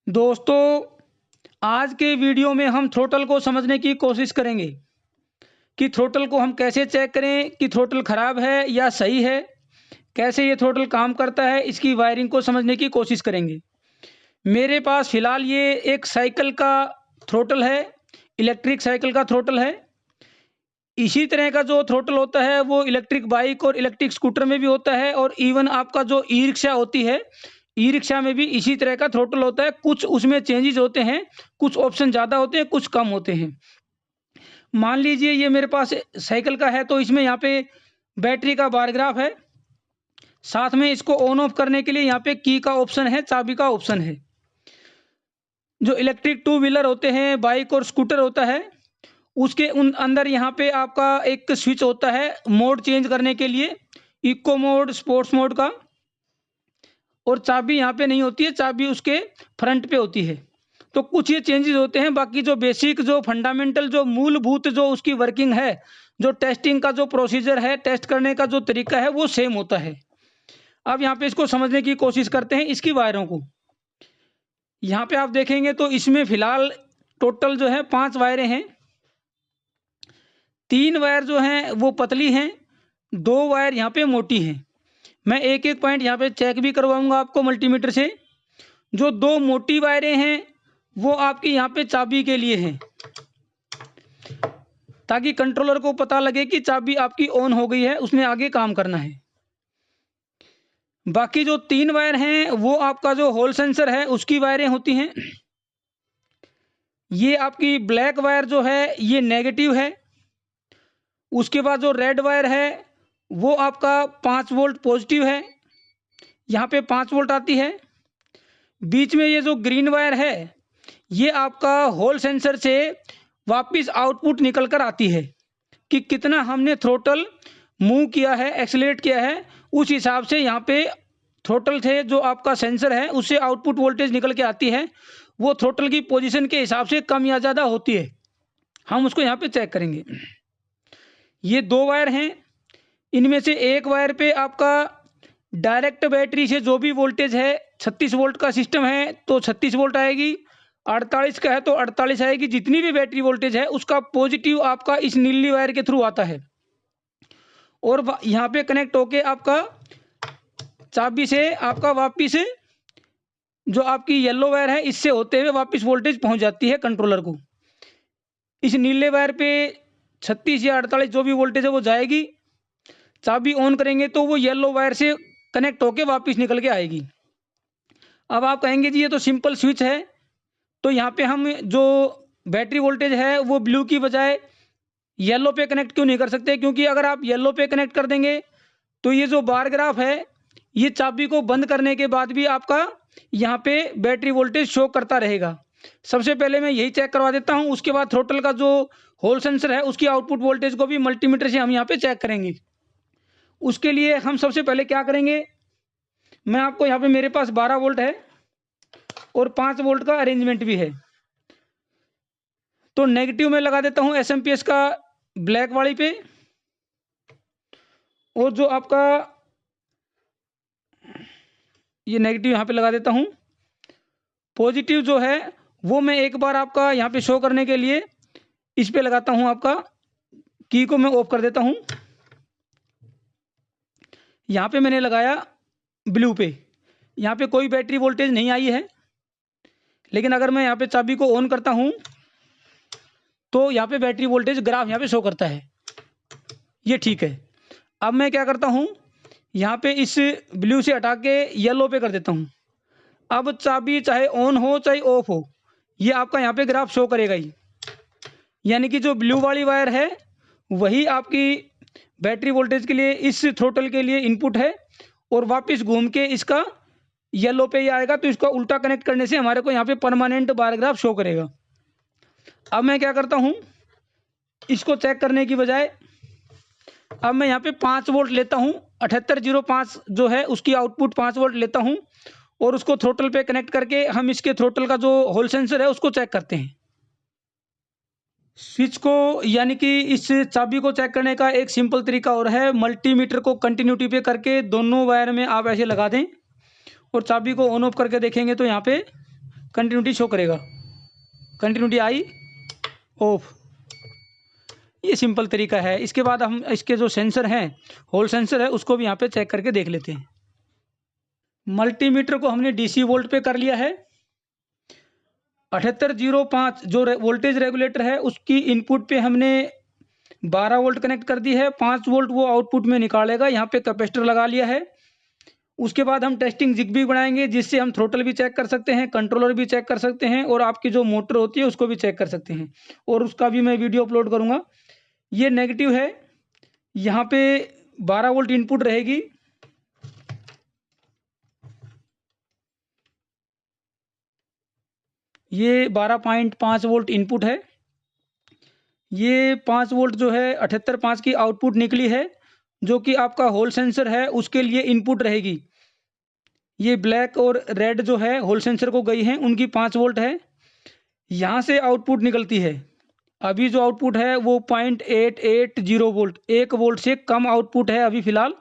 दोस्तों, आज के वीडियो में हम थ्रोटल को समझने की कोशिश करेंगे कि थ्रोटल को हम कैसे चेक करें कि थ्रोटल ख़राब है या सही है, कैसे ये थ्रोटल काम करता है, इसकी वायरिंग को समझने की कोशिश करेंगे। मेरे पास फ़िलहाल ये एक साइकिल का थ्रोटल है, इलेक्ट्रिक साइकिल का थ्रोटल है। इसी तरह का जो थ्रोटल होता है वो इलेक्ट्रिक बाइक और इलेक्ट्रिक स्कूटर में भी होता है और इवन आपका जो ई रिक्शा होती है, ई रिक्शा में भी इसी तरह का थ्रोटल होता है। कुछ उसमें चेंजेस होते हैं, कुछ ऑप्शन ज़्यादा होते हैं, कुछ कम होते हैं। मान लीजिए ये मेरे पास साइकिल का है तो इसमें यहाँ पे बैटरी का बार ग्राफ है, साथ में इसको ऑन ऑफ करने के लिए यहाँ पे की का ऑप्शन है, चाबी का ऑप्शन है। जो इलेक्ट्रिक टू व्हीलर होते हैं, बाइक और स्कूटर होता है, उसके उन अंदर यहाँ पे आपका एक स्विच होता है मोड चेंज करने के लिए, इको मोड, स्पोर्ट्स मोड का। और चाबी यहाँ पे नहीं होती है, चाबी उसके फ्रंट पे होती है। तो कुछ ये चेंजेस होते हैं, बाकी जो बेसिक, जो फंडामेंटल, जो मूलभूत जो उसकी वर्किंग है, जो टेस्टिंग का जो प्रोसीजर है, टेस्ट करने का जो तरीका है, वो सेम होता है। अब यहाँ पे इसको समझने की कोशिश करते हैं, इसकी वायरों को। यहाँ पे आप देखेंगे तो इसमें फिलहाल टोटल जो है 5 वायरें हैं। 3 वायर जो हैं वो पतली हैं, 2 वायर यहाँ पे मोटी हैं। मैं एक एक पॉइंट यहाँ पे चेक भी करवाऊंगा आपको मल्टीमीटर से। जो 2 मोटी वायरें हैं वो आपकी यहाँ पे चाबी के लिए हैं, ताकि कंट्रोलर को पता लगे कि चाबी आपकी ऑन हो गई है, उसने आगे काम करना है। बाकी जो 3 वायर हैं वो आपका जो हॉल सेंसर है उसकी वायरें होती हैं। ये आपकी ब्लैक वायर जो है ये नेगेटिव है। उसके बाद जो रेड वायर है वो आपका 5 वोल्ट पॉजिटिव है, यहाँ पे 5 वोल्ट आती है। बीच में ये जो ग्रीन वायर है ये आपका हॉल सेंसर से वापस आउटपुट निकल कर आती है कि कितना हमने थ्रोटल मूव किया है, एक्सीलरेट किया है। उस हिसाब से यहाँ पे थ्रोटल से जो आपका सेंसर है उससे आउटपुट वोल्टेज निकल के आती है। वो थ्रोटल की पोजीशन के हिसाब से कम या ज़्यादा होती है, हम उसको यहाँ पे चेक करेंगे। ये 2 वायर हैं, इनमें से एक वायर पे आपका डायरेक्ट बैटरी से जो भी वोल्टेज है, 36 वोल्ट का सिस्टम है तो 36 वोल्ट आएगी, 48 का है तो 48 आएगी। जितनी भी बैटरी वोल्टेज है उसका पॉजिटिव आपका इस नीली वायर के थ्रू आता है और यहाँ पे कनेक्ट होके आपका चाबी से आपका वापिस जो आपकी येलो वायर है इससे होते हुए वापस वोल्टेज पहुँच जाती है कंट्रोलर को। इस नीले वायर पे 36 या 48 जो भी वोल्टेज है वो जाएगी। चाबी ऑन करेंगे तो वो येलो वायर से कनेक्ट होके वापस निकल के आएगी। अब आप कहेंगे जी ये तो सिंपल स्विच है, तो यहाँ पे हम जो बैटरी वोल्टेज है वो ब्लू की बजाय येलो पे कनेक्ट क्यों नहीं कर सकते? क्योंकि अगर आप येलो पे कनेक्ट कर देंगे तो ये जो बार ग्राफ है ये चाबी को बंद करने के बाद भी आपका यहाँ पे बैटरी वोल्टेज शो करता रहेगा। सबसे पहले मैं यही चेक करवा देता हूँ, उसके बाद थ्रोटल का जो होल सेंसर है उसकी आउटपुट वोल्टेज को भी मल्टीमीटर से हम यहाँ पे चेक करेंगे। उसके लिए हम सबसे पहले क्या करेंगे, मैं आपको यहाँ पे मेरे पास 12 वोल्ट है और 5 वोल्ट का अरेंजमेंट भी है, तो नेगेटिव में लगा देता हूँ एसएमपीएस का ब्लैक वाली पे, और जो आपका ये नेगेटिव यहाँ पे लगा देता हूँ। पॉजिटिव जो है वो मैं एक बार आपका यहाँ पे शो करने के लिए इस पे लगाता हूँ, आपका की को मैं ऑफ कर देता हूँ। यहाँ पे मैंने लगाया ब्लू पे, यहाँ पे कोई बैटरी वोल्टेज नहीं आई है, लेकिन अगर मैं यहाँ पे चाबी को ऑन करता हूँ तो यहाँ पे बैटरी वोल्टेज ग्राफ यहाँ पे शो करता है, ये ठीक है। अब मैं क्या करता हूँ, यहाँ पे इस ब्लू से हटा के येलो पे कर देता हूँ। अब चाबी चाहे ऑन हो चाहे ऑफ हो, ये आपका यहाँ पे ग्राफ शो करेगा ही, यानी कि जो ब्लू वाली वायर है वही आपकी बैटरी वोल्टेज के लिए, इस थ्रोटल के लिए इनपुट है, और वापस घूम के इसका येलो पे ही आएगा। तो इसका उल्टा कनेक्ट करने से हमारे को यहाँ पे परमानेंट बार ग्राफ शो करेगा। अब मैं क्या करता हूँ, इसको चेक करने की बजाय अब मैं यहाँ पे 5 वोल्ट लेता हूँ, 7805 जो है उसकी आउटपुट 5 वोल्ट लेता हूँ और उसको थ्रोटल पे कनेक्ट करके हम इसके थ्रोटल का जो होल सेंसर है उसको चेक करते हैं। स्विच को यानी कि इस चाबी को चेक करने का एक सिंपल तरीका और है, मल्टीमीटर को कंटिन्यूटी पे करके दोनों वायर में आप ऐसे लगा दें और चाबी को ऑन ऑफ करके देखेंगे तो यहाँ पे कंटिन्यूटी शो करेगा, कंटिन्यूटी आई, ऑफ। ये सिंपल तरीका है। इसके बाद हम इसके जो सेंसर हैं, हॉल सेंसर है, उसको भी यहाँ पे चेक करके देख लेते हैं। मल्टीमीटर को हमने डीसी वोल्ट पे कर लिया है। 7805 जो वोल्टेज रेगुलेटर है उसकी इनपुट पे हमने 12 वोल्ट कनेक्ट कर दी है, 5 वोल्ट वो आउटपुट में निकालेगा। यहाँ पे कैपेसिटर लगा लिया है। उसके बाद हम टेस्टिंग जिग्बी बनाएंगे, जिससे हम थ्रोटल भी चेक कर सकते हैं, कंट्रोलर भी चेक कर सकते हैं, और आपकी जो मोटर होती है उसको भी चेक कर सकते हैं, और उसका भी मैं वीडियो अपलोड करूँगा। ये नेगेटिव है, यहाँ पे 12 वोल्ट इनपुट रहेगी। ये 12.5 वोल्ट इनपुट है। ये 5 वोल्ट जो है 78.5 की आउटपुट निकली है, जो कि आपका होल सेंसर है उसके लिए इनपुट रहेगी। ये ब्लैक और रेड जो है होल सेंसर को गई हैं, उनकी 5 वोल्ट है। यहाँ से आउटपुट निकलती है। अभी जो आउटपुट है वो 0.880 वोल्ट, 1 वोल्ट से कम आउटपुट है अभी फ़िलहाल।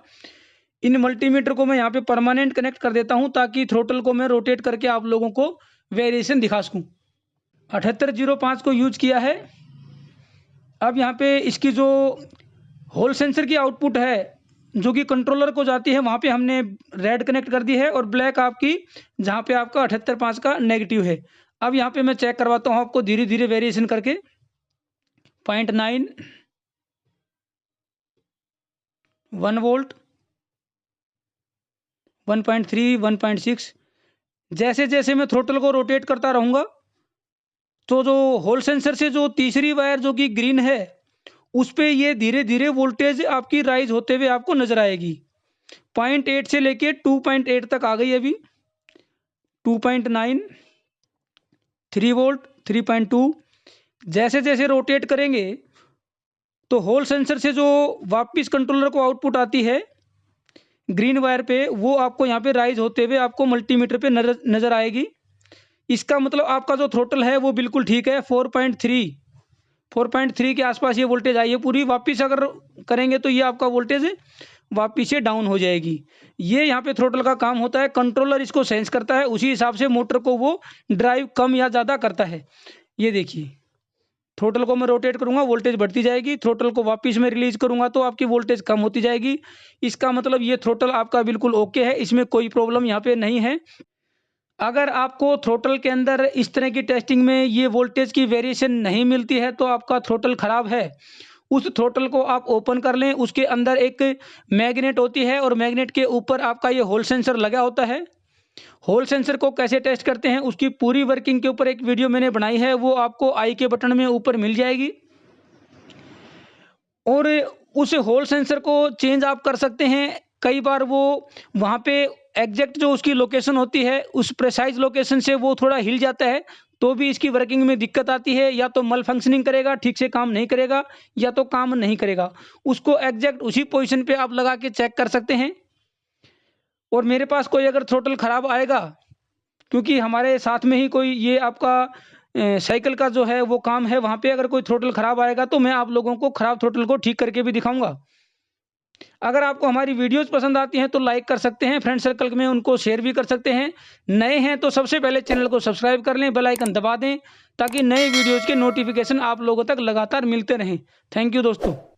इन मल्टीमीटर को मैं यहाँ पे परमानेंट कनेक्ट कर देता हूँ, ताकि थ्रोटल को मैं रोटेट करके आप लोगों को वेरिएशन दिखा सकूँ। 7805 को यूज किया है। अब यहाँ पे इसकी जो होल सेंसर की आउटपुट है जो कि कंट्रोलर को जाती है, वहाँ पे हमने रेड कनेक्ट कर दी है, और ब्लैक आपकी जहाँ पे आपका 78.5 का नेगेटिव है। अब यहाँ पे मैं चेक करवाता हूँ आपको धीरे धीरे वेरिएशन करके। 0.9, 1 वोल्ट, 1.3, 1.6। जैसे जैसे मैं थ्रोटल को रोटेट करता रहूँगा, तो जो होल सेंसर से जो तीसरी वायर जो कि ग्रीन है, उस पे ये धीरे धीरे वोल्टेज आपकी राइज होते हुए आपको नजर आएगी। 0.8 से लेके 2.8 तक आ गई अभी। 2.9, 3 वोल्ट, 3.2। जैसे जैसे रोटेट करेंगे तो होल सेंसर से जो वापिस कंट्रोलर को आउटपुट आती है ग्रीन वायर पे, वो आपको यहाँ पे राइज होते हुए आपको मल्टीमीटर पे नजर आएगी। इसका मतलब आपका जो थ्रोटल है वो बिल्कुल ठीक है। 4.3 के आसपास ये वोल्टेज आई है पूरी। वापिस अगर करेंगे तो ये आपका वोल्टेज वापिस से डाउन हो जाएगी। ये यहाँ पे थ्रोटल का काम होता है। कंट्रोलर इसको सेंस करता है, उसी हिसाब से मोटर को वो ड्राइव कम या ज़्यादा करता है। ये देखिए, थ्रोटल को मैं रोटेट करूँगा, वोल्टेज बढ़ती जाएगी। थ्रोटल को वापस में रिलीज करूँगा तो आपकी वोल्टेज कम होती जाएगी। इसका मतलब ये थ्रोटल आपका बिल्कुल ओके है, इसमें कोई प्रॉब्लम यहाँ पे नहीं है। अगर आपको थ्रोटल के अंदर इस तरह की टेस्टिंग में ये वोल्टेज की वेरिएशन नहीं मिलती है तो आपका थ्रोटल ख़राब है। उस थ्रोटल को आप ओपन कर लें, उसके अंदर एक मैग्नेट होती है, और मैग्नेट के ऊपर आपका ये होल सेंसर लगा होता है। होल सेंसर को कैसे टेस्ट करते हैं उसकी पूरी वर्किंग के ऊपर एक वीडियो मैंने बनाई है, वो आपको आई के बटन में ऊपर मिल जाएगी। और उस होल सेंसर को चेंज आप कर सकते हैं। कई बार वो वहाँ पे एग्जैक्ट जो उसकी लोकेशन होती है, उस प्रेसाइज लोकेशन से वो थोड़ा हिल जाता है, तो भी इसकी वर्किंग में दिक्कत आती है। या तो मल फंक्शनिंग करेगा, ठीक से काम नहीं करेगा, या तो काम नहीं करेगा। उसको एग्जैक्ट उसी पोजीशन पे आप लगा के चेक कर सकते हैं। और मेरे पास कोई अगर थ्रोटल ख़राब आएगा, क्योंकि हमारे साथ में ही कोई ये आपका साइकिल का जो है वो काम है, वहाँ पे अगर कोई थ्रोटल ख़राब आएगा तो मैं आप लोगों को ख़राब थ्रोटल को ठीक करके भी दिखाऊंगा। अगर आपको हमारी वीडियोस पसंद आती हैं तो लाइक कर सकते हैं, फ्रेंड सर्कल में उनको शेयर भी कर सकते हैं। नए हैं तो सबसे पहले चैनल को सब्सक्राइब कर लें, बेल आइकन दबा दें, ताकि नए वीडियोज़ के नोटिफिकेशन आप लोगों तक लगातार मिलते रहें। थैंक यू दोस्तों।